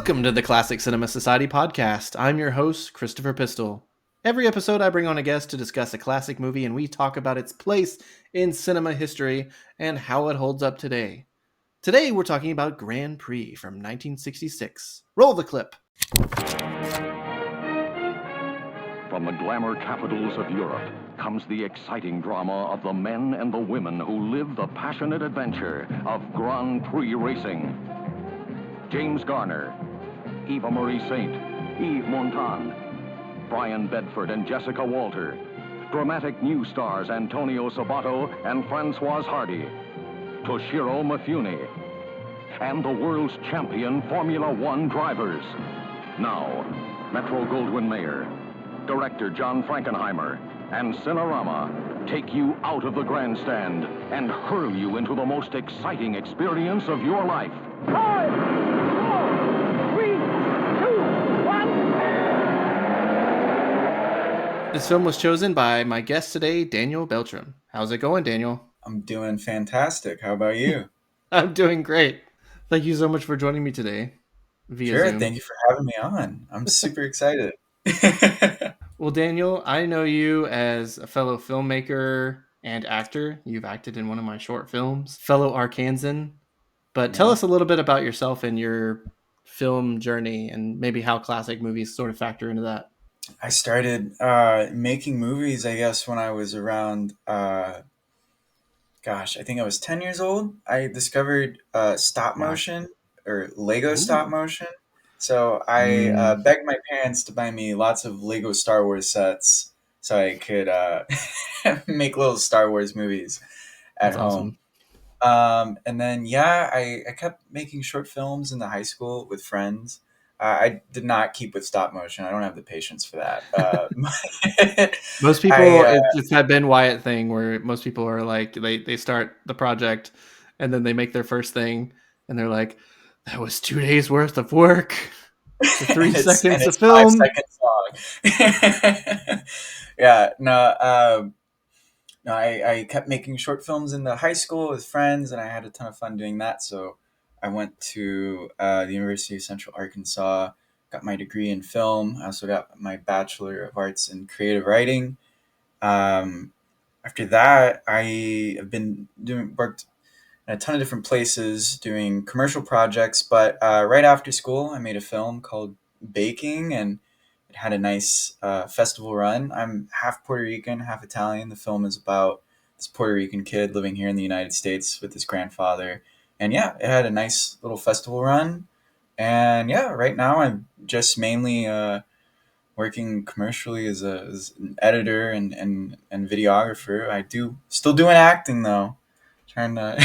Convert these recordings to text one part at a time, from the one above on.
Welcome to the Classic Cinema Society podcast. I'm your host, Christopher Pistol. Every episode, I bring on a guest to discuss a classic movie and we talk about its place in cinema history and how it holds up today. Today, we're talking about Grand Prix from 1966. Roll the clip. From the glamour capitals of Europe comes the exciting drama of the men and the women who live the passionate adventure of Grand Prix racing. James Garner, Eva Marie Saint, Yves Montand, Brian Bedford and Jessica Walter, dramatic new stars Antonio Sabato and Francoise Hardy, Toshiro Mifune, and the world's champion Formula One drivers. Now, Metro Goldwyn Mayer, director John Frankenheimer, and Cinerama take you out of the grandstand and hurl you into the most exciting experience of your life. 5, 4, 3, 2, 1. This film was chosen by my guest today, Daniel Beltram. How's it going, Daniel? I'm doing fantastic. How about you? I'm doing great. Thank you so much for joining me today via Sure. Zoom. Thank you for having me on. I'm super excited. Well, Daniel, I know you as a fellow filmmaker and actor. You've acted in one of my short films, fellow Arkansan. But tell us a little bit about yourself and your film journey and maybe how classic movies sort of factor into that. I started making movies, I guess, when I was around, I think I was 10 years old. I discovered stop motion or Lego stop motion. So I begged my parents to buy me lots of Lego Star Wars sets so I could make little Star Wars movies at That's home. awesome. And then, I kept making short films in the high school with friends. I did not keep with stop motion. I don't have the patience for that. Most people, it's that Ben Wyatt thing where most people are like, they start the project and then they make their first thing and they're like, that was 2 days worth of work for 3 seconds of film. 5 seconds long. No, I kept making short films in the high school with friends, and I had a ton of fun doing that. So I went to the University of Central Arkansas, got my degree in film. I also got my Bachelor of Arts in Creative Writing. After that, I have been worked in a ton of different places doing commercial projects. But right after school, I made a film called Baking, and it had a nice festival run. I'm half Puerto Rican, half Italian. The film is about this Puerto Rican kid living here in the United States with his grandfather. And it had a nice little festival run. And right now I'm just mainly working commercially as an editor and videographer. I still doing acting though, trying to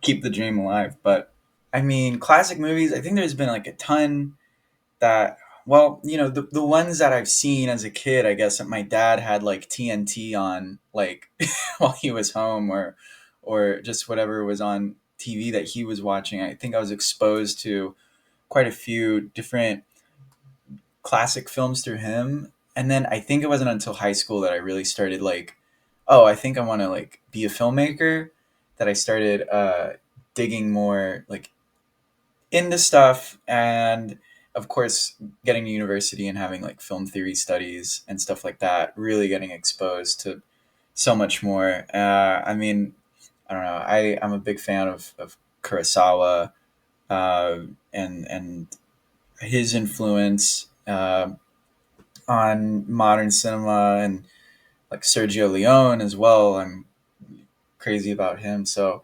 keep the dream alive. But I mean, classic movies, I think there's been like a ton that, the ones that I've seen as a kid, I guess that my dad had like TNT on, like while he was home, or just whatever was on TV that he was watching. I think I was exposed to quite a few different classic films through him. And then I think it wasn't until high school that I really started like, oh, I think I want to like be a filmmaker, that I started digging more like into stuff. And of course, getting to university and having like film theory studies and stuff like that, really getting exposed to so much more. I mean, I don't know. I'm a big fan of Kurosawa and his influence on modern cinema, and like Sergio Leone as well. I'm crazy about him. So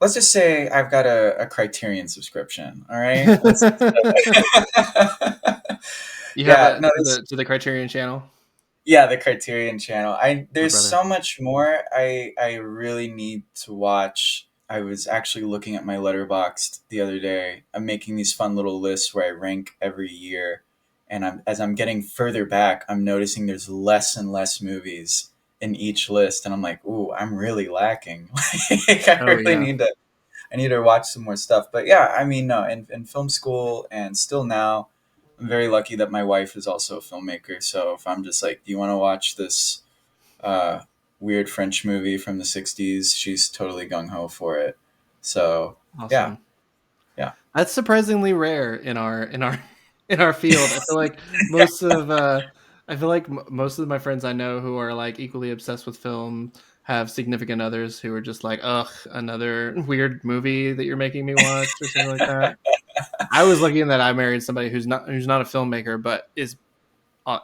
let's just say I've got a Criterion subscription. All right. You have to the Criterion channel? Yeah, the Criterion channel. There's brother. so much more I really need to watch. I was actually looking at my Letterboxd the other day. I'm making these fun little lists where I rank every year, and as I'm getting further back, I'm noticing there's less and less movies in each list, and I'm like, ooh, I'm really lacking. I need to watch some more stuff. But I mean, no, in film school and still now, I'm very lucky that my wife is also a filmmaker. So if I'm just like, do you want to watch this weird French movie from the 60s? She's totally gung-ho for it. So, awesome. Yeah. That's surprisingly rare in our in our field. Most of I feel like most of my friends I know who are like equally obsessed with film have significant others who are just like, ugh, another weird movie that you're making me watch or something like that. I was lucky in that I married somebody who's not a filmmaker, but is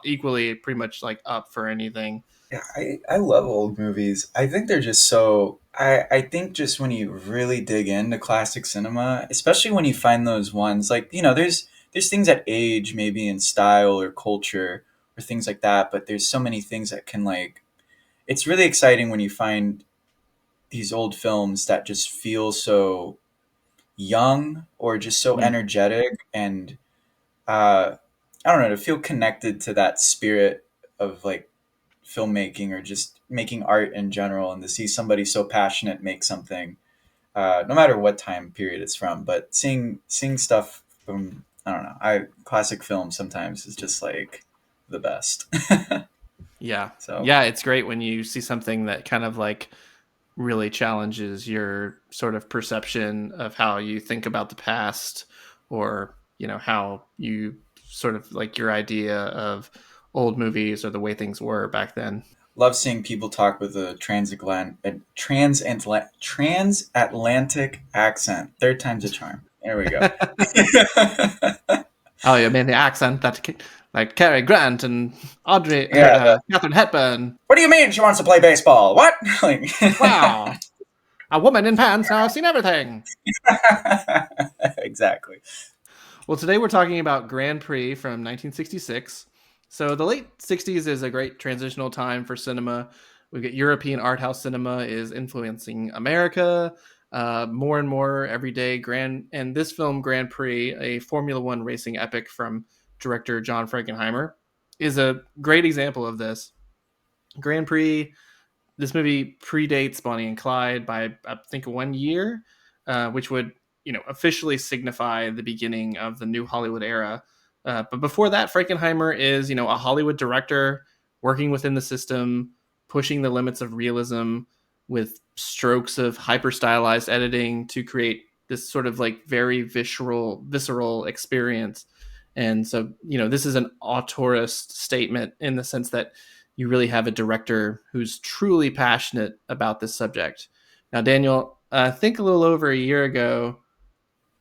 equally pretty much like up for anything. Yeah, I love old movies. I think they're just so. I think just when you really dig into classic cinema, especially when you find those ones like there's things that age maybe in style or culture or things like that, but there's so many things that can like. It's really exciting when you find these old films that just feel so young or just so Mm. energetic and uh, I don't know, to feel connected to that spirit of like filmmaking or just making art in general, and to see somebody so passionate make something, no matter what time period it's from. But seeing stuff from, I don't know, I classic film sometimes is just like the best. Yeah. So Yeah, it's great when you see something that kind of like really challenges your sort of perception of how you think about the past, or how you sort of like your idea of old movies or the way things were back then. love seeing people talk with a transatlantic accent. Third time's a charm. There we go. Oh, you mean the accent that like Cary Grant and Audrey or Yeah. Catherine Hepburn? What do you mean she wants to play baseball? What? Like, Wow, a woman in pants, now I've seen everything. exactly. Well, today we're talking about Grand Prix from 1966. So the late 60s is a great transitional time for cinema. We get European art house cinema is influencing America more and more every day. And this film, Grand Prix, a Formula One racing epic from director John Frankenheimer, is a great example of this. Grand Prix, this movie predates Bonnie and Clyde by I think 1 year, which would officially signify the beginning of the new Hollywood era. But before that, Frankenheimer is a Hollywood director working within the system, pushing the limits of realism with strokes of hyper stylized editing to create this sort of like very visceral experience. And so, this is an auteurist statement in the sense that you really have a director who's truly passionate about this subject. Now, Daniel, I think a little over a year ago,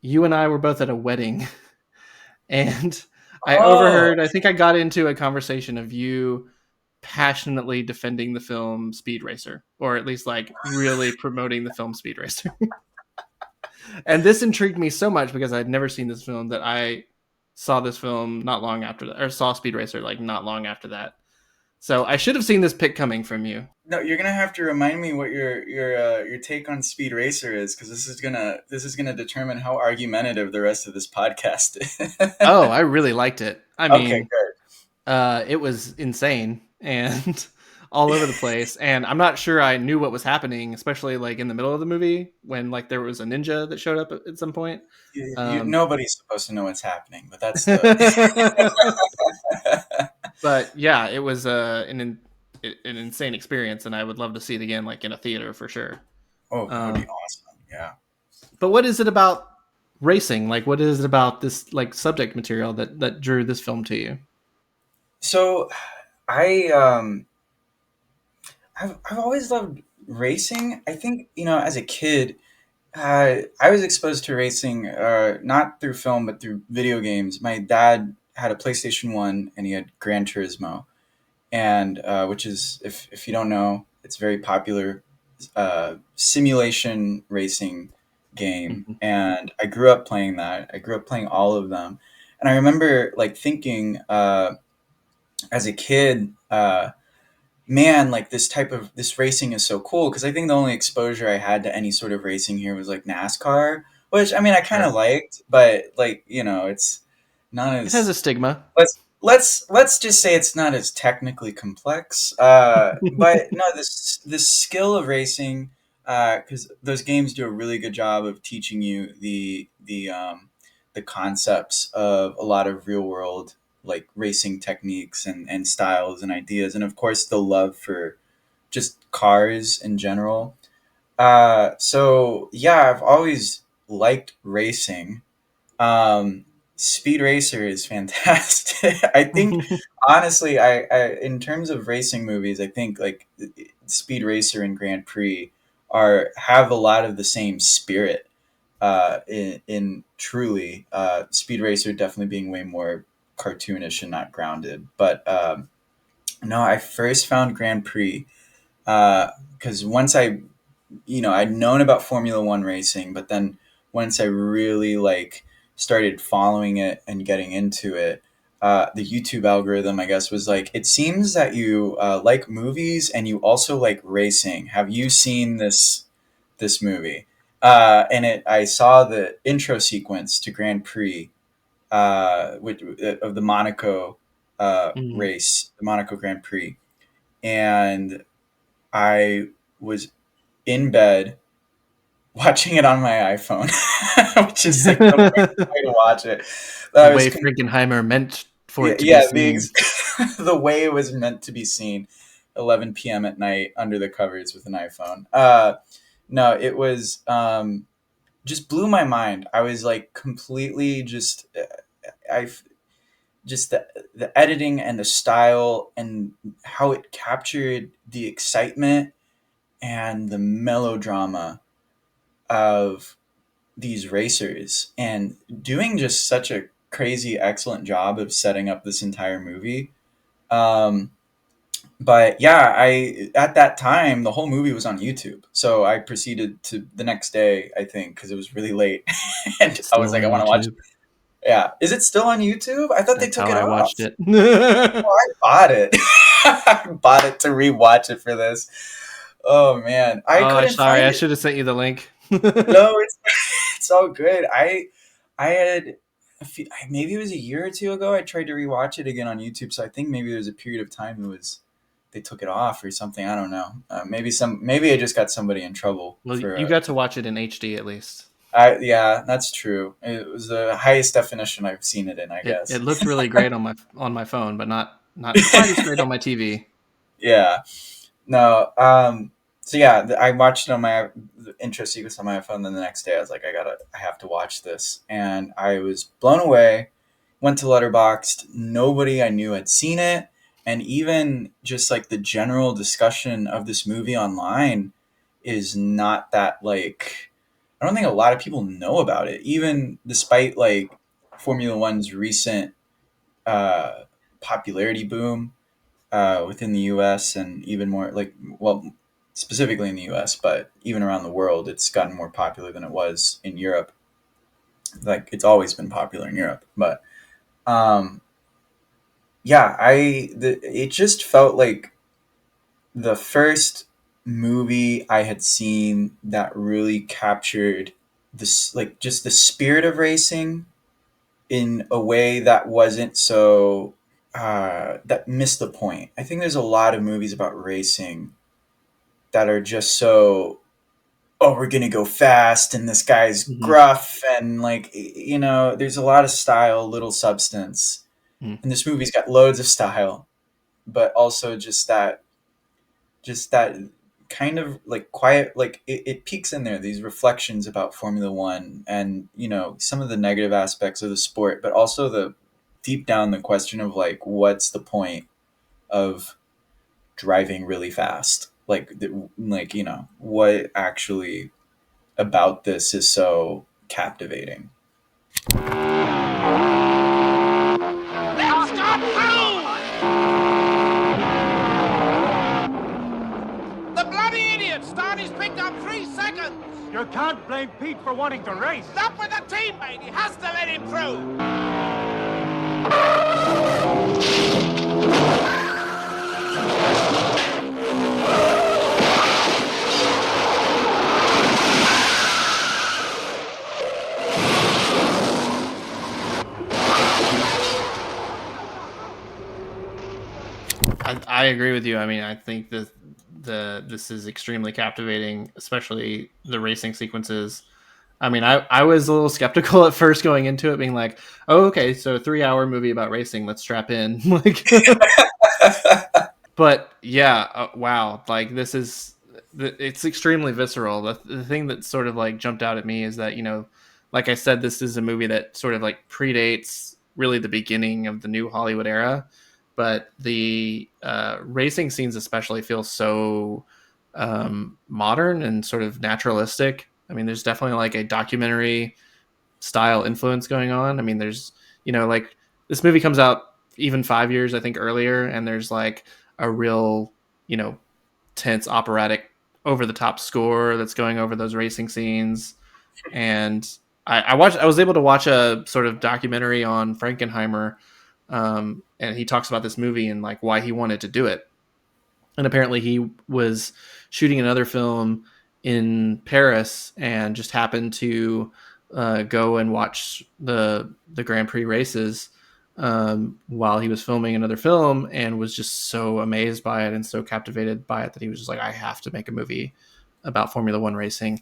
you and I were both at a wedding, and Oh, I think I got into a conversation of you passionately defending the film Speed Racer, or at least like really promoting the film Speed Racer. And this intrigued me so much because I'd never seen this film that I saw this film not long after that, or saw Speed Racer like not long after that. So I should have seen this pick coming from you. no, you're gonna have to remind me what your take on Speed Racer is, because this is gonna determine how argumentative the rest of this podcast is. Oh, I really liked it. I Okay, mean, good. it was insane and all over the place. And I'm not sure I knew what was happening, especially like in the middle of the movie when like there was a ninja that showed up at some point. Um, Nobody's supposed to know what's happening, but that's the. but yeah, it was an insane experience, and I would love to see it again, like in a theater for sure. Oh, that would be Um, awesome. Yeah. but what is it about racing? Like, what is it about this like subject material that drew this film to you? So, I I've always loved racing. I think as a kid, I was exposed to racing not through film but through video games. My dad had a PlayStation 1 and he had Gran Turismo, and which is, if you don't know, it's a very popular simulation racing game. Mhm. And I grew up playing that. I grew up playing all of them, and I remember like thinking as a kid. Man, like this racing is so cool, because I think the only exposure I had to any sort of racing here was like NASCAR, which I mean I kind Sure. of liked, but like it's not It has as a stigma. let's just say it's not as technically complex. But no, this skill of racing, because those games do a really good job of teaching you the concepts of a lot of real world like racing techniques and styles and ideas, and of course the love for just cars in general. So yeah, I've always liked racing. Speed Racer is fantastic. I think honestly, I in terms of racing movies, I think like Speed Racer and Grand Prix are have a lot of the same spirit. In truly, Speed Racer definitely being way more cartoonish and not grounded. But no, I first found Grand Prix because once I'd known about Formula One racing, but then once I really like started following it and getting into it, the YouTube algorithm, I guess, was like, it seems that you like movies and you also like racing. Have you seen this movie? I saw the intro sequence to Grand Prix, of the Monaco Mhm. race, the Monaco Grand Prix, and I was in bed watching it on my iPhone, which is like the worst way to watch it. The I was way Frankenheimer meant for yeah, it to be the seen. the way it was meant to be seen, 11 p.m. at night under the covers with an iPhone. No, it was just blew my mind. I was like completely just I just the editing and the style and how it captured the excitement and the melodrama of these racers and doing just such a crazy excellent job of setting up this entire movie. Um, but yeah, I at that time the whole movie was on YouTube, so I proceeded to the next day, I think, because it was really late, and I was Still like, I on want to watch. YouTube. Yeah, is it still on YouTube? I thought they That's took how it I watched off. it. Oh, I bought it. I bought it to rewatch it for this. Oh man, I Oh, couldn't sorry. find I it. should have sent you the link. No, it's it's all good. I had maybe it was a year or two ago. I tried to rewatch it again on YouTube, so I think maybe there was a period of time it was they took it off or something. I don't know. Maybe I just got somebody in trouble Well, for. you got to watch it in HD at least. I Yeah, that's true. It was the highest definition I've seen it in, I It guess. looked really great on my phone, but not quite as great on my TV. Yeah. No. So yeah, I watched it on my the intro sequence on my phone. Then the next day, I was like, I have to watch this, and I was blown away. Went to Letterboxd. Nobody I knew had seen it, and even just like the general discussion of this movie online is not that like. I don't think a lot of people know about it, even despite like Formula One's recent uh, popularity boom within the U.S. and even more like specifically in the U.S., but even around the world, it's gotten more popular than it was in Europe. Like it's always been popular in Europe, but um, yeah, it just felt like the first movie I had seen that really captured this like just the spirit of racing in a way that wasn't so that missed the point. I think there's a lot of movies about racing that are just so oh we're gonna go fast and this guy's Hmm. gruff and like there's a lot of style little substance and this movie's got loads of style but also just that kind of like quiet like it peeks in there these reflections about Formula One and some of the negative aspects of the sport but also the deep down the question of like what's the point of driving really fast like what actually about this is so captivating. Let's go through! The bloody idiot! Starty's picked up 3 seconds! You can't blame Pete for wanting to race. Stop with the teammate! He has to let him through! I agree with you. I mean, I think this is extremely captivating, especially the racing sequences. I mean, I was a little skeptical at first going into it, being like, "Oh, okay, so a 3 hour movie about racing. Let's strap in." Like, but yeah, wow, like this is it's extremely visceral. The thing that sort of like jumped out at me is that like I said, this is a movie that sort of like predates really the beginning of the new Hollywood era, but the racing scenes especially feel so modern and sort of naturalistic. I mean, there's definitely like a documentary style influence going on. I mean, there's, like this movie comes out even 5 years, I think, earlier, and there's like a real, you know, tense operatic over the top score that's going over those racing scenes. And I was able to watch a sort of documentary on Frankenheimer, and he talks about this movie and like why he wanted to do it. And apparently he was shooting another film in Paris and just happened to go and watch the Grand Prix races while he was filming another film, and was just so amazed by it and so captivated by it that he was just like, I have to make a movie about Formula One racing.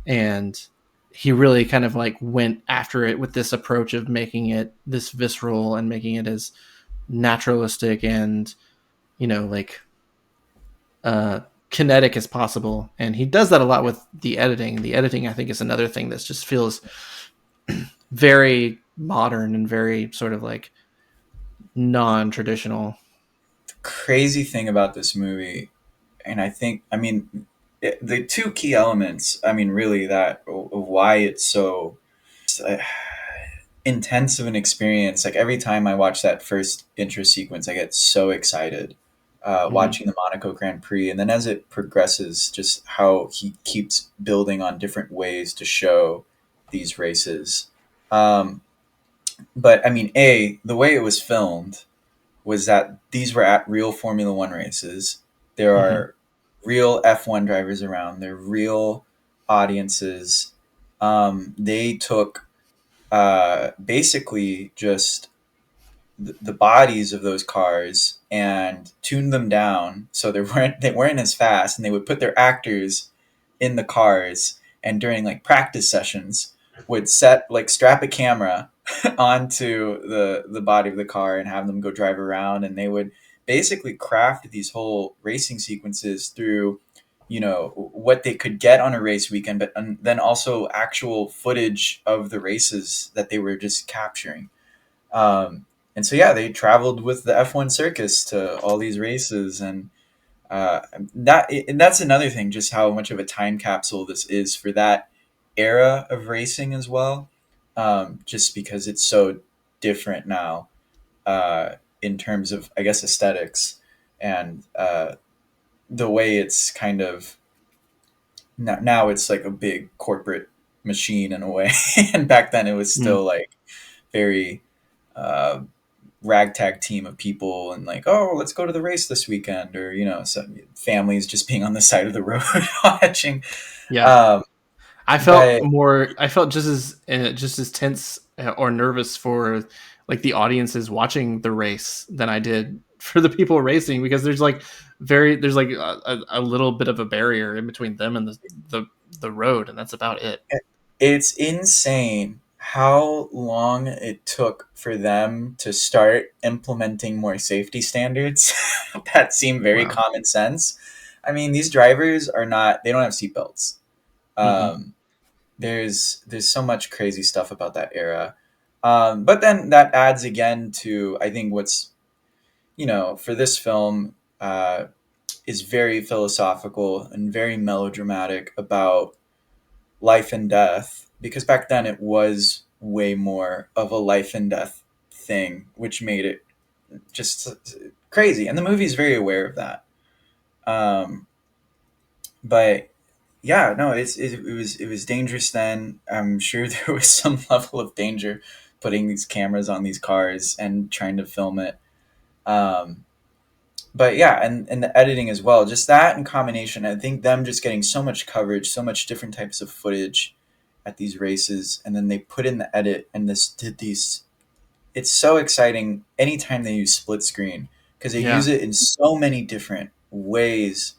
And he really kind of like went after it with this approach of making it this visceral and making it as naturalistic and, like kinetic as possible. And he does that a lot with the editing. The editing, I think, is another thing that just feels very modern and very sort of like non-traditional. Crazy thing about this movie, and I mean, the two key elements, I mean, really, that of why it's so uh, intense of an experience. Like every time I watch that first intro sequence, I get so excited Mm-hmm. watching the Monaco Grand Prix, and then as it progresses, just how he keeps building on different ways to show these races. Um, but I mean, the way it was filmed was that these were at real Formula One races. There Mm-hmm. are real F1 drivers around. They're real audiences. They took basically just the bodies of those cars and tuned them down so they weren't as fast, and they would put their actors in the cars, and during like practice sessions would strap a camera onto the body of the car and have them go drive around, and they would basically craft these whole racing sequences through what they could get on a race weekend, but then also actual footage of the races that they were just capturing. Um, and so yeah, they traveled with the F1 circus to all these races, and uh, that's another thing, just how much of a time capsule this is for that era of racing as well. Just because it's so different now, in terms of, I guess, aesthetics, and the way it's kind of now it's like a big corporate machine in a way, and back then it was Mm-hmm. still like very uh, ragtag team of people, and like, oh, let's go to the race this weekend, or some families just being on the side of the road watching. Yeah. um I but felt just as tense or nervous for like the audiences watching the race than I did for the people racing, because there's like a little bit of a barrier in between them and the the road, and that's about it. it's insane how long it took for them to start implementing more safety standards that seem very Wow. common sense. I mean, these drivers they don't have seatbelts. Mm-hmm. um there's so much crazy stuff about that era. But then that adds again to, I think, what's, for this film, is very philosophical and very melodramatic about life and death, because back then it was way more of a life and death thing, which made it just crazy. And the movie's very aware of that. Um, but yeah, no, it was dangerous then. I'm sure there was some level of danger putting these cameras on these cars and trying to film it. Um, but yeah, and the editing as well, just that in combination, I think them just getting so much coverage, so much different types of footage at these races, and then they put in the edit, and this did these. It's so exciting anytime they use split screen, because they use Yeah. it in so many different ways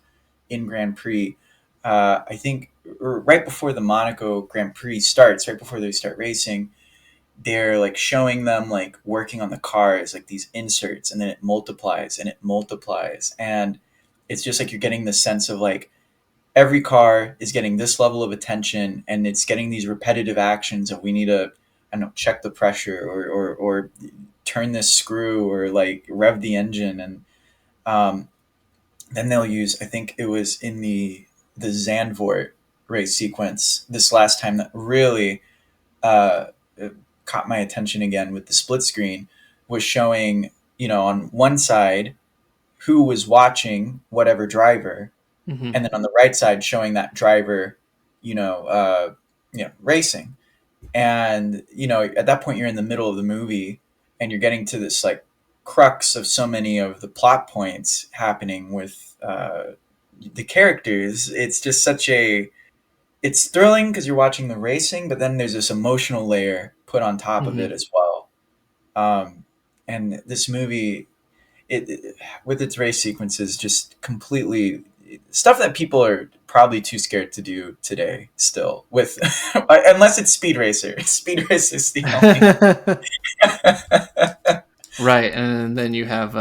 in Grand Prix. I think right before the Monaco Grand Prix starts, right before they start racing, they're like showing them like working on the cars, like these inserts, and then it multiplies and it multiplies, and it's just like you're getting the sense of like every car is getting this level of attention, and it's getting these repetitive actions of we need to, I don't know, check the pressure or turn this screw or like rev the engine. And um, then they'll use, I think it was in the Zandvoort race sequence this last time that really uh, caught my attention again with the split screen, was showing, on one side who was watching whatever driver, Hmm. and then on the right side showing that driver, racing. And at that point you're in the middle of the movie, and you're getting to this like crux of so many of the plot points happening with the characters. It's just it's thrilling because you're watching the racing, but then there's this emotional layer put on top of Hmm. it as well. um, and this movie, it with its race sequences, just completely stuff that people are probably too scared to do today still with unless it's Speed Racer. Speed Racer is the only. Right, and then you have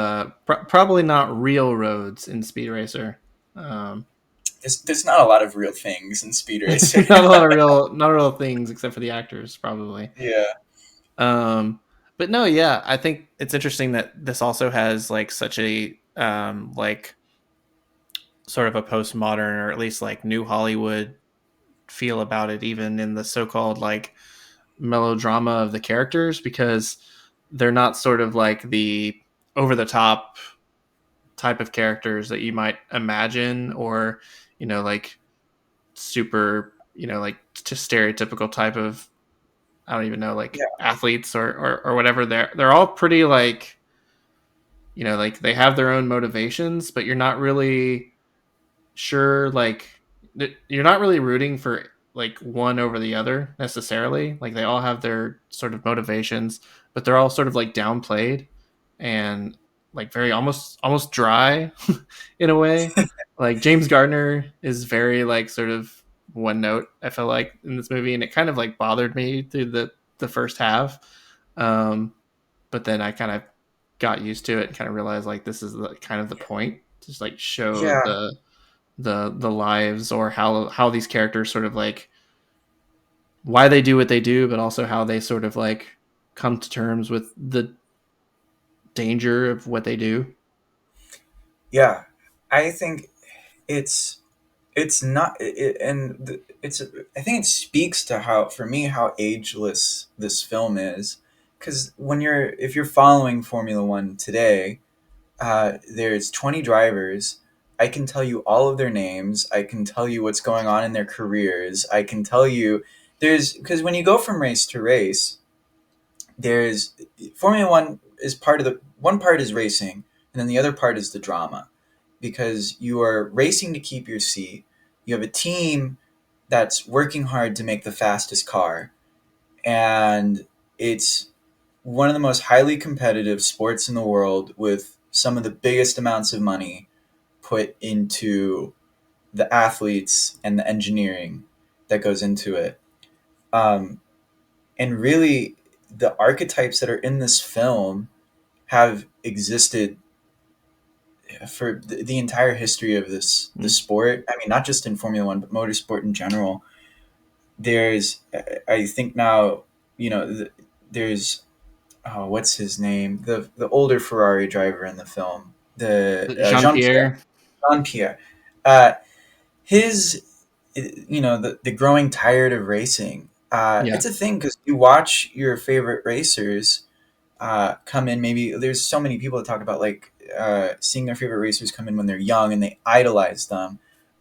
probably not real roads in Speed Racer. Um, There's not a lot of real things in Speed Racer. not a lot of real, not real things except for the actors, probably. Yeah, Um, but no, yeah, I think it's interesting that this also has like such a like sort of a postmodern or at least like new Hollywood feel about it, even in the so-called like melodrama of the characters, because they're not sort of like the over the top type of characters that you might imagine, or like super, like just stereotypical type of, I don't even know, like yeah, athletes or whatever. They're all pretty like, like they have their own motivations, but you're not really sure, like you're not really rooting for like one over the other necessarily. Like they all have their sort of motivations, but they're all sort of like downplayed and like very almost dry in a way. Like James Gardner is very like sort of one note, I feel like, in this movie, and it kind of like bothered me through the first half. Um, but then I kind of got used to it and kind of realized like this is the kind of the point, just like show yeah, the lives, or how these characters sort of like why they do what they do, but also how they sort of like come to terms with the danger of what they do. yeah. I think it's it's not it's I think it speaks to how, for me, how ageless this film is, because if you're following Formula One today, there's 20 drivers. I can tell you all of their names. I can tell you what's going on in their careers. I can tell you because when you go from race to race, there's Formula One is part of the one part is racing, and then the other part is the drama, because you are racing to keep your seat. You have a team that's working hard to make the fastest car, and it's one of the most highly competitive sports in the world, with some of the biggest amounts of money put into the athletes and the engineering that goes into it. Um, and really, the archetypes that are in this film have existed for the entire history of the Mm. sport. I mean, not just in Formula One, but motorsport in general. There's, I think now, there's, oh, what's his name? The older Ferrari driver in the film, the Jean Jean Pierre. Pierre. Jean Pierre. Uh, his, the growing tired of racing. Yeah. It's a thing because you watch your favorite racers come in. Maybe there's so many people that talk about like seeing their favorite racers come in when they're young and they idolize them.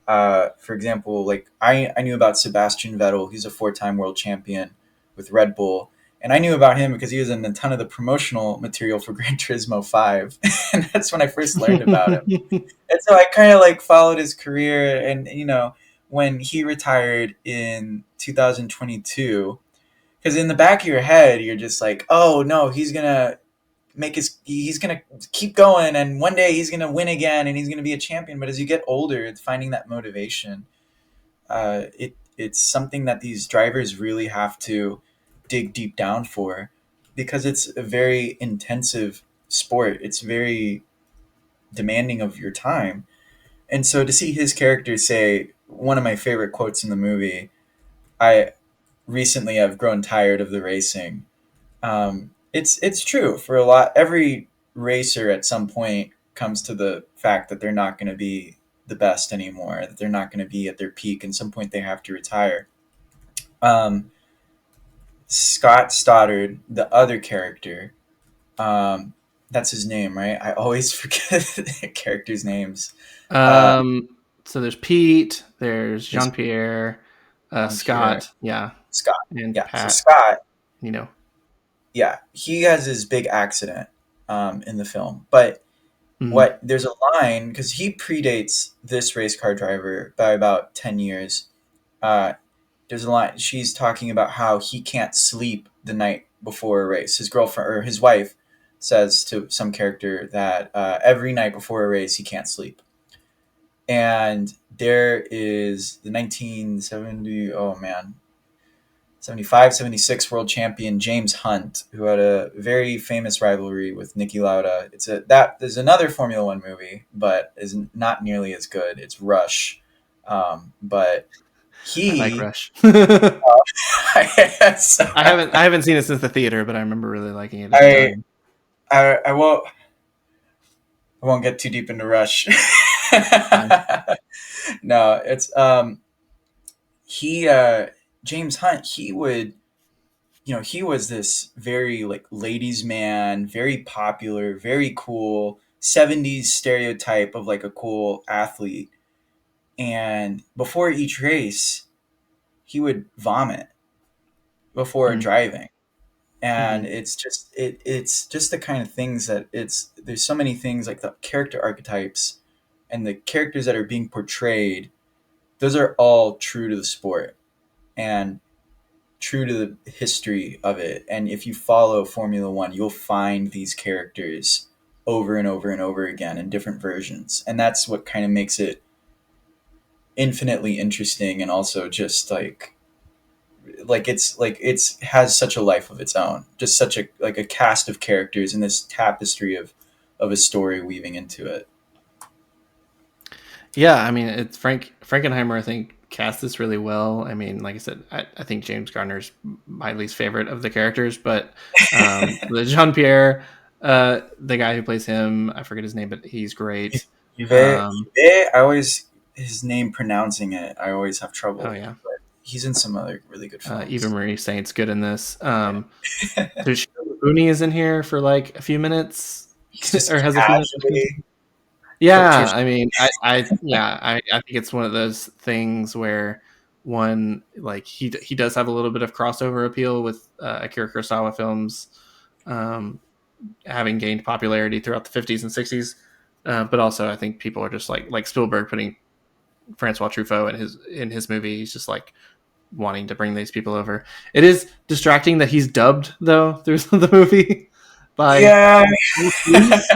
For example, like I knew about Sebastian Vettel. He's a four-time world champion with Red Bull. And I knew about him because he was in a ton of the promotional material for Gran Turismo 5. And that's when I first learned about him. And so I kind of like followed his career. And, when he retired in 2022, because in the back of your head, you're just like, oh, no, he's gonna keep going, and one day he's gonna win again, and he's gonna be a champion. But as you get older, it's finding that motivation. It's something that these drivers really have to dig deep down for, because it's a very intensive sport. It's very demanding of your time. And so to see his character say, one of my favorite quotes in the movie. I recently have grown tired of the racing. It's true for a lot. Every racer at some point comes to the fact that they're not going to be the best anymore. That they're not going to be at their peak. And some point they have to retire. Um, Scott Stoddard, the other character, um, that's his name, right? I always forget the characters' names. Uh, Um, so there's Pete, there's there's Jean Pierre, Jean Pierre, Scott, yeah, Scott. and Yeah. So Pat. Scott, You know. yeah, he has his big accident in the film. But Mhm. what there's a line because he predates this race car driver by about 10 years. Uh, there's a line she's talking about how he can't sleep the night before a race. His girlfriend or his wife says to some character that every night before a race he can't sleep. And there is the 1970, oh man, 75, 76 world champion James Hunt, who had a very famous rivalry with Niki Lauda. There's another Formula One movie, but is not nearly as good. It's Rush, but I like he. Rush. I, I haven't seen it since the theater, but I remember really liking it at the I time. I won't get too deep into Rush. Fine. No, it's he James Hunt. He was this very like ladies man, very popular, very cool 70s stereotype of like a cool athlete. And before each race, he would vomit before Mm, driving. And mhm, it's just the kind of things that there's so many things like the character archetypes and the characters that are being portrayed, those are all true to the sport and true to the history of it. And if you follow Formula One, you'll find these characters over and over and over again in different versions. And that's what kind of makes it infinitely interesting and also just it's has such a life of its own. Just such a cast of characters and this tapestry of a story weaving into it. yeah, I mean, it's Frankenheimer. I think cast this really well. I mean, like I said, I think James Garner's my least favorite of the characters, but the Jean Pierre, the guy who plays him, I forget his name, but he's great. Um, Yves, I always his name pronouncing it, I always have trouble oh with. yeah, But he's in some other really good Eva films. Marie Saint's good in this. Yeah. There's Booney is in here for like a few minutes, He's just or has a few minutes. casually Yeah, occasionally. I mean, I think it's one of those things where one like he does have a little bit of crossover appeal with Akira Kurosawa films, um, having gained popularity throughout the 50s and 60s, but also I think people are just like Spielberg putting Francois Truffaut in his movie. He's just like wanting to bring these people over. It is distracting that he's dubbed though through the movie by Yeah.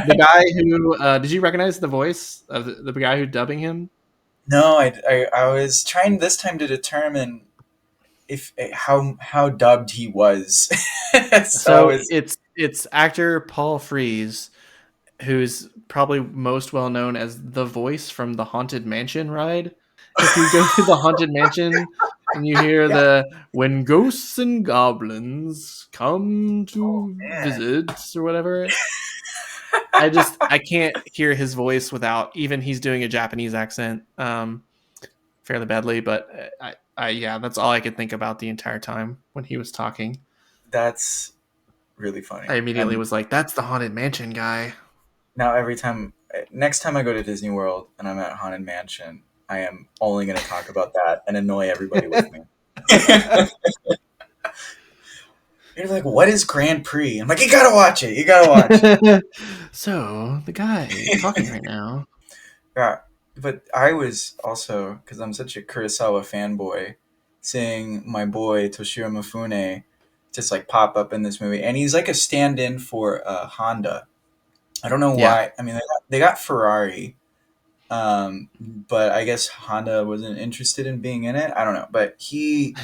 the guy who did you recognize the voice of the guy who dubbing him? No, I was trying this time to determine if how dubbed he was. So I So was. it's actor Paul Frees, who's probably most well known as the voice from the Haunted Mansion ride. If you go through the Haunted Mansion and you hear Yeah, the "when ghosts and goblins come to man, visit" or whatever, I can't hear his voice without even he's doing a Japanese accent fairly badly, but I yeah, that's all I could think about the entire time when he was talking. that's really I funny. immediately And was like, "That's the Haunted Mansion guy." now next time I go to Disney World and I'm at Haunted Mansion, I am only going to talk about that and annoy everybody with me. You're like, what is Grand Prix? I'm like, you gotta watch it. You gotta watch it. So the guy talking right now. Yeah, but I was also because I'm such a Kurosawa fanboy, seeing my boy Toshiro Mifune just like pop up in this movie, and he's like a stand-in for Honda. I don't know Yeah, why. I mean, they got Ferrari, but I guess Honda wasn't interested in being in it. I don't know, but he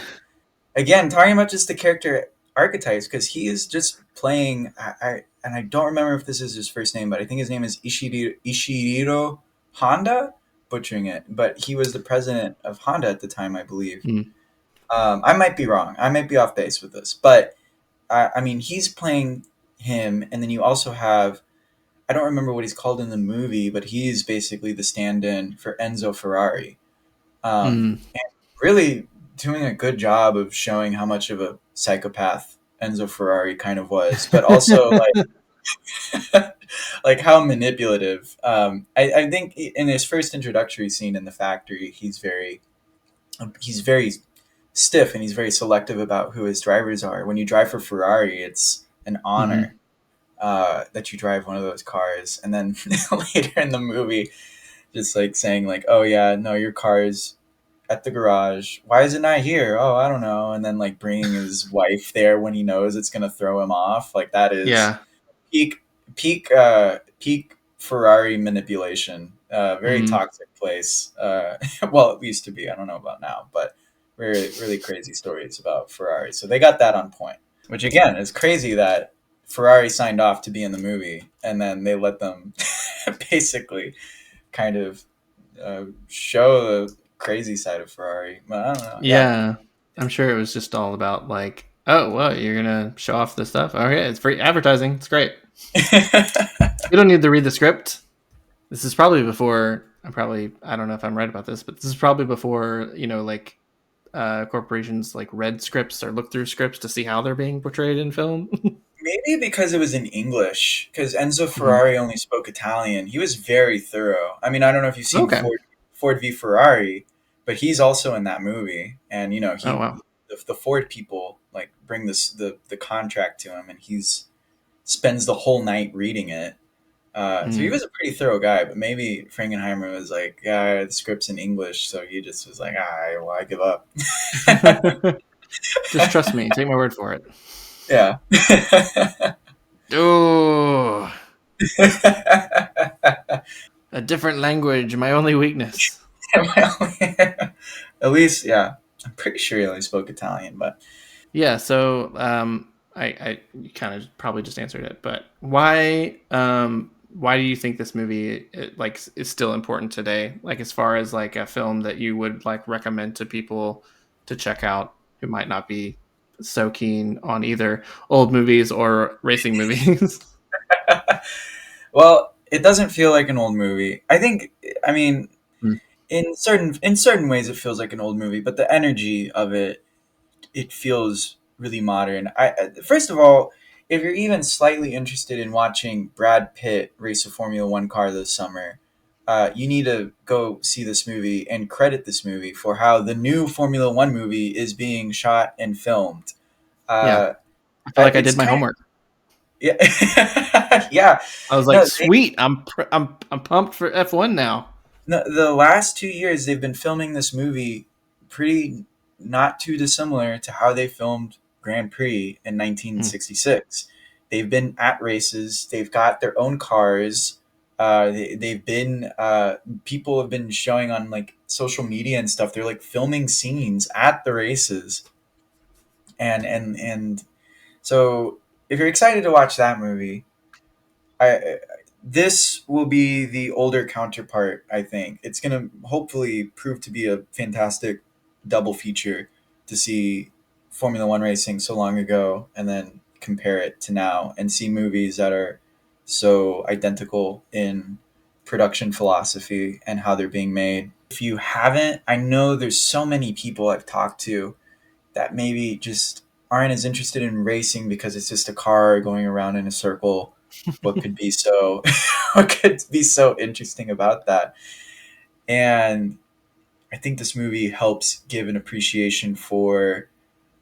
again talking about just the character archetypes because he is just playing. And I don't remember if this is his first name, but I think his name is Ishihiro Honda, butchering it, but he was the president of Honda at the time, I believe. Mm. I might be wrong. I might be off base with this, but I mean, he's playing him, and then you also have, I don't remember what he's called in the movie, but he's basically the stand-in for Enzo Ferrari. Mm. And really doing a good job of showing how much of a psychopath Enzo Ferrari kind of was, but also like how manipulative. I think in his first introductory scene in the factory, he's very stiff and he's very selective about who his drivers are. When you drive for Ferrari, it's an Mm-hmm. honor that you drive one of those cars. And then later in the movie, just like saying like, "Oh yeah, no, your car is at the garage. Why is it not here? Oh, I don't know." And then like bringing his wife there when he knows it's gonna throw him off. Like that is Yeah. peak peak Ferrari manipulation. Very Mm. toxic place. Well, it used to be. I don't know about now, but really crazy stories about Ferrari. So they got that on point. Which again is crazy that Ferrari signed off to be in the movie, and then they let them basically kind of show the crazy side of Ferrari. But I don't know. Yeah. Yeah. I'm sure it was just all about like, oh, well, you're gonna show off this stuff. Okay, it's free advertising. It's great. You don't need to read the script. This is probably before. I don't know if I'm right about this, but this is probably before like corporations like read scripts or look through scripts to see how they're being portrayed in film. Maybe because it was in English, because Enzo Mhm. Ferrari only spoke Italian. He was very thorough. I mean, I don't know if you've seen Okay. Ford v Ferrari, but he's also in that movie. And Oh wow. the Ford people like bring the contract to him, and he's spends the whole night reading it. So he Mm. was a pretty thorough guy, but maybe Frankenheimer was like, yeah, the script's in English, so he just was like, well, I give up. Just trust me. Take my word for it. Yeah. Oh, a different language. My only weakness. At least, yeah. I'm pretty sure he only spoke Italian, but Yeah. So, I you kind of probably just answered it, but why do you think this movie is still important today? Like, as far as like a film that you would like recommend to people to check out who might not be so keen on either old movies or racing movies. well, it doesn't feel like an old movie. I mean, Mm. in certain ways, it feels like an old movie, but the energy of it feels really modern. First of all, if you're even slightly interested in watching Brad Pitt race a Formula One car this summer, you need to go see this movie and credit this movie for how the new Formula One movie is being shot and filmed. Yeah, Uh, I feel like I it's did my kind of homework. yeah, yeah. I was like, No, sweet. I'm pumped for F1 now. no, the last 2 years they've been filming this movie pretty not too dissimilar to how they filmed Grand Prix in Mm. 1966. They've been at races. They've got their own cars. They've been people have been showing on like social media and stuff. They're like filming scenes at the races, and so if you're excited to watch that movie, I this will be the older counterpart. I think it's gonna hopefully prove to be a fantastic double feature to see Formula One racing so long ago, and then compare it to now and see movies that are so identical in production philosophy and how they're being made. If you haven't, I know there's so many people I've talked to that maybe just aren't as interested in racing because it's just a car going around in a circle. What could be so what could be so interesting about that? And I think this movie helps give an appreciation for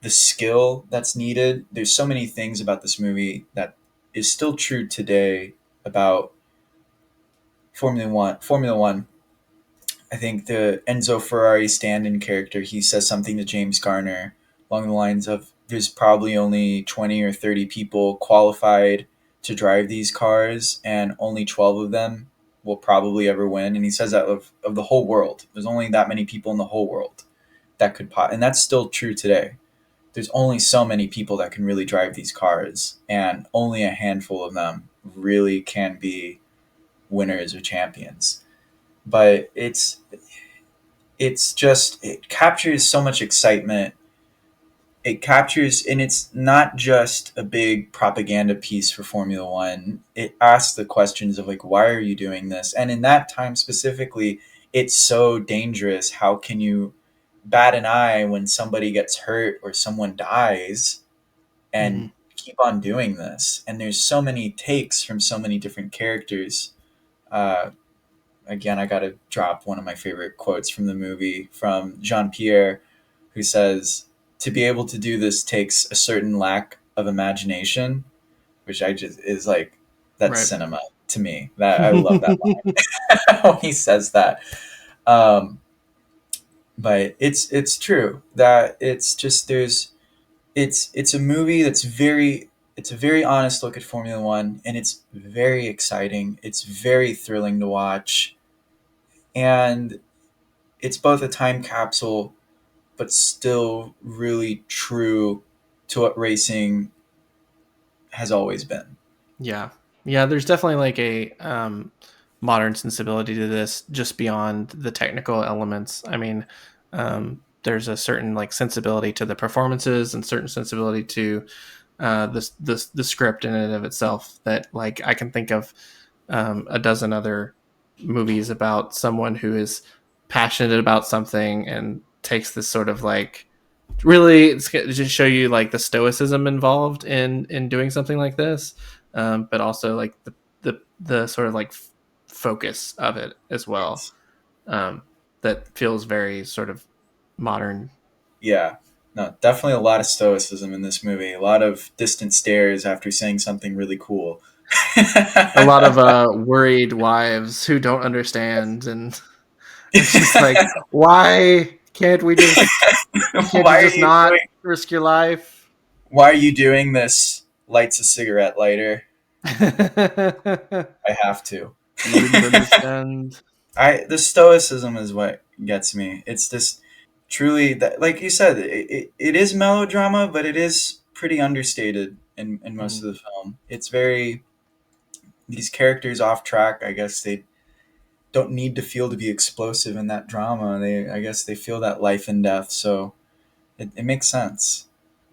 the skill that's needed. There's so many things about this movie that is still true today about Formula One. Formula One. I think the Enzo Ferrari stand-in character, he says something to James Garner along the lines of, "There's probably only 20 or 30 people qualified to drive these cars, and only 12 of them will probably ever win." And he says that of the whole world. There's only that many people in the whole world that could and that's still true today. There's only so many people that can really drive these cars, and only a handful of them really can be winners or champions. but it's just, it captures so much excitement. It captures, and it's not just a big propaganda piece for Formula One. It asks the questions of like, why are you doing this? And in that time specifically, it's so dangerous. How can you bat an eye when somebody gets hurt or someone dies Hmm. and keep on doing this? And there's so many takes from so many different characters. Uh, Again, I got to drop one of my favorite quotes from the movie from Jean Pierre, who says, "To be able to do this takes a certain lack of imagination," which I just is like, that's Right. cinema to me. That I love that line when he says that. Um, but it's true that it's just it's a movie that's very, it's a very honest look at Formula One, and it's very exciting. It's very thrilling to watch, and it's both a time capsule but still really true to what racing has always been. Yeah. Yeah, there's definitely like a modern sensibility to this just beyond the technical elements. I mean, there's a certain like sensibility to the performances and certain sensibility to the script in and of itself that like I can think of a dozen other movies about someone who is passionate about something and takes this sort of like really it's to just show you like the stoicism involved in doing something like this, but also like the sort of like focus of it as well, Yes. um, that feels very sort of modern. Yeah. No, definitely a lot of stoicism in this movie. A lot of distant stares after saying something really cool. A lot of worried wives who don't understand and it's just like why can't you Why are just you not doing risk your life? why are you doing this? Lights a cigarette lighter. I have to. You wouldn't understand. I The stoicism is what gets me. It's this truly that, like you said, it is melodrama, but it is pretty understated in most Mm. of the film. It's very, these characters off track. I guess they don't need to feel to be explosive in that drama. They, I guess they feel that life and death. So it makes sense.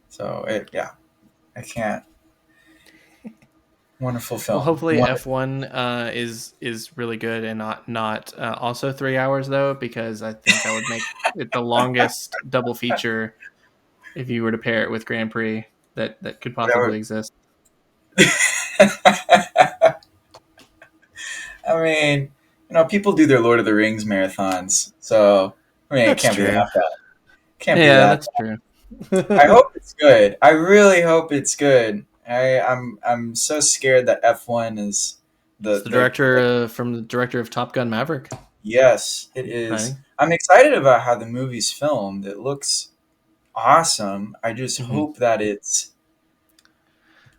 So yeah, I can't. Wonderful Well, film. hopefully F1 is really good and not also 3 hours though, because I think that would make it the longest double feature if you were to pair it with Grand Prix that could possibly exist. I mean, people do their Lord of the Rings marathons, so I mean, it That's can't be true. that bad. Can't be Yeah, that that's true. I hope it's good. I really hope it's good. I'm so scared that F1 is It's the the director from the director of Top Gun Maverick. yes, it That's is. exciting. I'm excited about how the movie's filmed. It looks awesome. I just Hmm. hope that it's,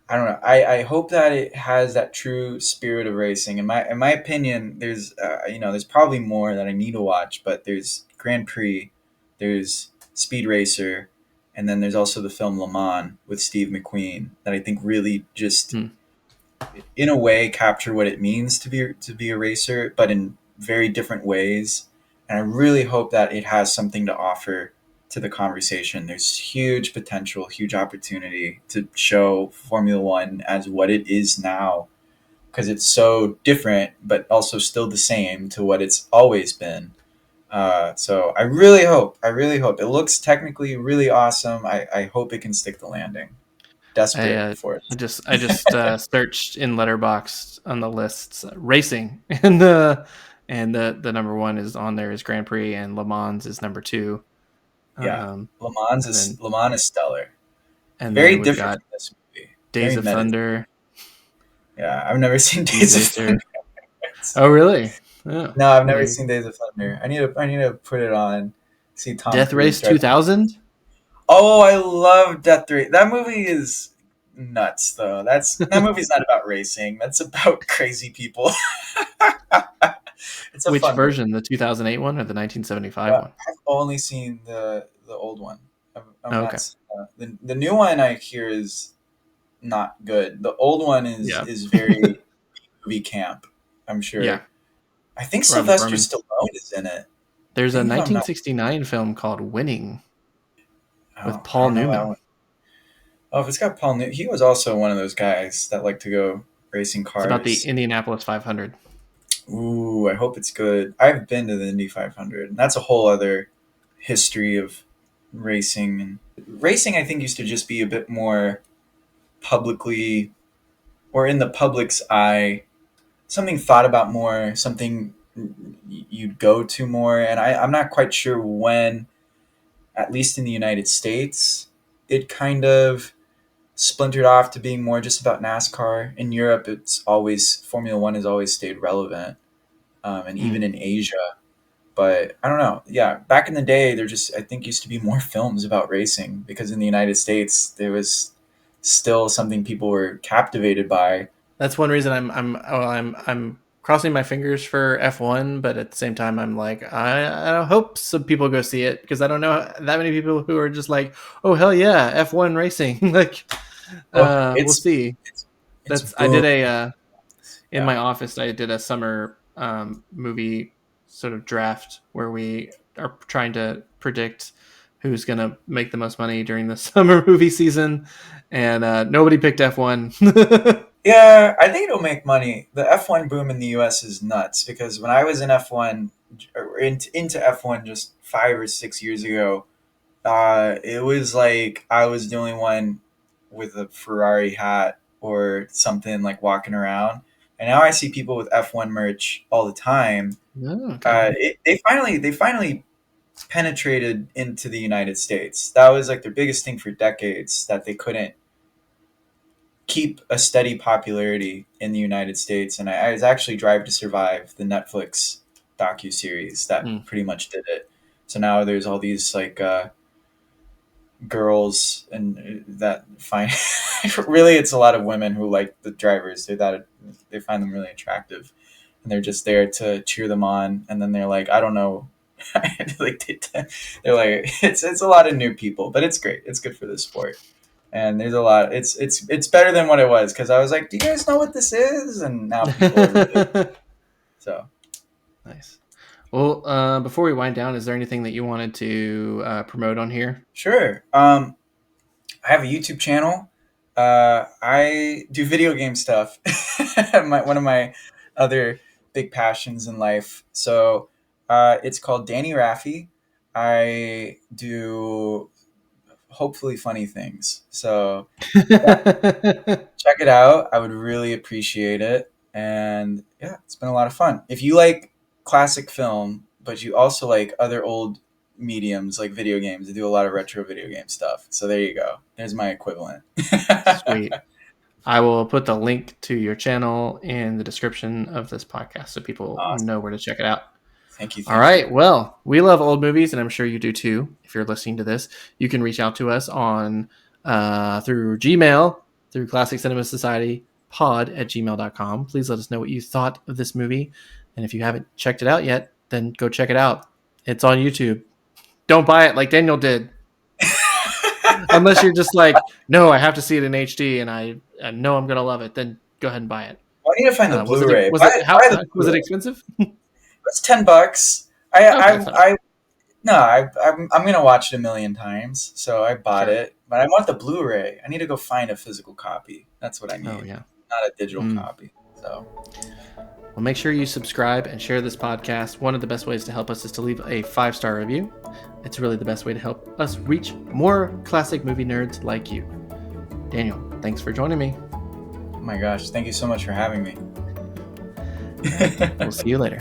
I don't know. I hope that it has that true spirit of racing. In my opinion, there's there's probably more that I need to watch, but there's Grand Prix, there's Speed Racer, and then there's also the film Le Mans with Steve McQueen that I think really just Hmm. in a way capture what it means to be a racer, but in very different ways. And I really hope that it has something to offer to the conversation. There's huge potential, huge opportunity to show Formula One as what it is now, because it's so different, but also still the same to what it's always been. So I really hope it looks technically really awesome. I hope it can stick the landing. I Desperate uh, for it. I just searched in Letterboxd on the lists racing and the number one is on there is Grand Prix and Le Mans is number two. Yeah, Um, and then Le Mans is stellar. and Very then we've different got from this movie. Days Very of meta. Thunder, Yeah, I've never seen Speed Days of Racer. Thunder. Oh, really? Oh, No, I've never there you seen go. Days of Thunder. I need to put it on. See Tom Death Cruise Race drive. 2000. Oh, I love Death Race. That movie is nuts, though. That movie's not about racing. That's about crazy people. It's a Which fun movie. version? The 2008 one or the 1975 But one? I've only seen the old one. I'm Oh, not okay. s- the new one I hear is not good. The old one is Yeah. is very movie camp. I'm Yeah. sure. I think Robert Sylvester Berman. Stallone is in it. There's a I think if I'm not- 1969 film called Winning with I Paul don't know that Newman. one. Oh, if it's got Paul Newman, he was also one of those guys that like to go racing It's about the cars. Indianapolis 500. Ooh, I hope it's good. I've been to the Indy 500, and that's a whole other history of racing. And racing, I think, used to just be a bit more publicly, or in the public's eye, something thought about more, something you'd go to more. And I'm not quite sure when, at least in the United States, it kind of splintered off to being more just about NASCAR. In Europe, it's always Formula One has always stayed relevant, and even in Asia. But I don't know. Yeah, back in the day, there just I think used to be more films about racing because in the United States there was still something people were captivated by. That's one reason I'm crossing my fingers for F1, but at the same time I'm like I hope some people go see it because I don't know that many people who are just like, oh hell yeah, F1 racing. Like Oh, we'll see. it's I did boom. a in Yeah. my office I did a summer movie sort of draft where we are trying to predict who's gonna make the most money during the summer movie season, and nobody picked F1. Yeah, I think it'll make money. The F1 boom in the US is nuts because when I was in F1 or into F1 just 5 or 6 years ago, it was like I was the only one with a Ferrari hat or something like walking around. And now I see people with F1 merch all the time. Oh, okay. They finally penetrated into the United States. That was like their biggest thing for decades that they couldn't keep a steady popularity in the United States. And I was actually Drive to Survive, the Netflix docu series that Mm. pretty much did it. So now there's all these like girls and that find really it's a lot of women who like the drivers. They find them really attractive, and they're just there to cheer them on. And then they're like, I don't know, like they're like it's a lot of new people, but it's great. It's good for the sport. And there's a lot. It's better than what it was because I was like, do you guys know what this is? And now people are really so. Nice. Well, before we wind down, is there anything that you wanted to promote on here? Sure. I have a YouTube channel. I do video game stuff. One of my other big passions in life. So it's called Danny Raffi. I do hopefully funny things. So check it out. I would really appreciate it. And yeah, it's been a lot of fun. If you like classic film, but you also like other old mediums like video games, I do a lot of retro video game stuff. So there you go. There's my equivalent. Sweet. I will put the link to your channel in the description of this podcast so people Awesome. know where to check it out. Thank you. All right. Well, we love old movies, and I'm sure you do too. If you're listening to this, you can reach out to us on through Gmail, through classiccinemasocietypod@gmail.com. Please let us know what you thought of this movie. And if you haven't checked it out yet, then go check it out. It's on YouTube. Don't buy it like Daniel did. Unless you're just like, no, I have to see it in HD and I know I'm going to love it, then go ahead and buy it. Well, I need to find the Blu-ray. Was Buy the was it Blu-ray. expensive? It's $10. I'm gonna watch it a million times, so I bought Sure. it. But I want the Blu-ray. I need to go find a physical copy. That's what I need, Oh, yeah. not a digital copy. So Well, make sure you subscribe and share this podcast. One of the best ways to help us is to leave a 5-star review. It's really the best way to help us reach more classic movie nerds like you. Daniel, thanks for joining me. oh my gosh, thank you so much for having me. We'll see you later.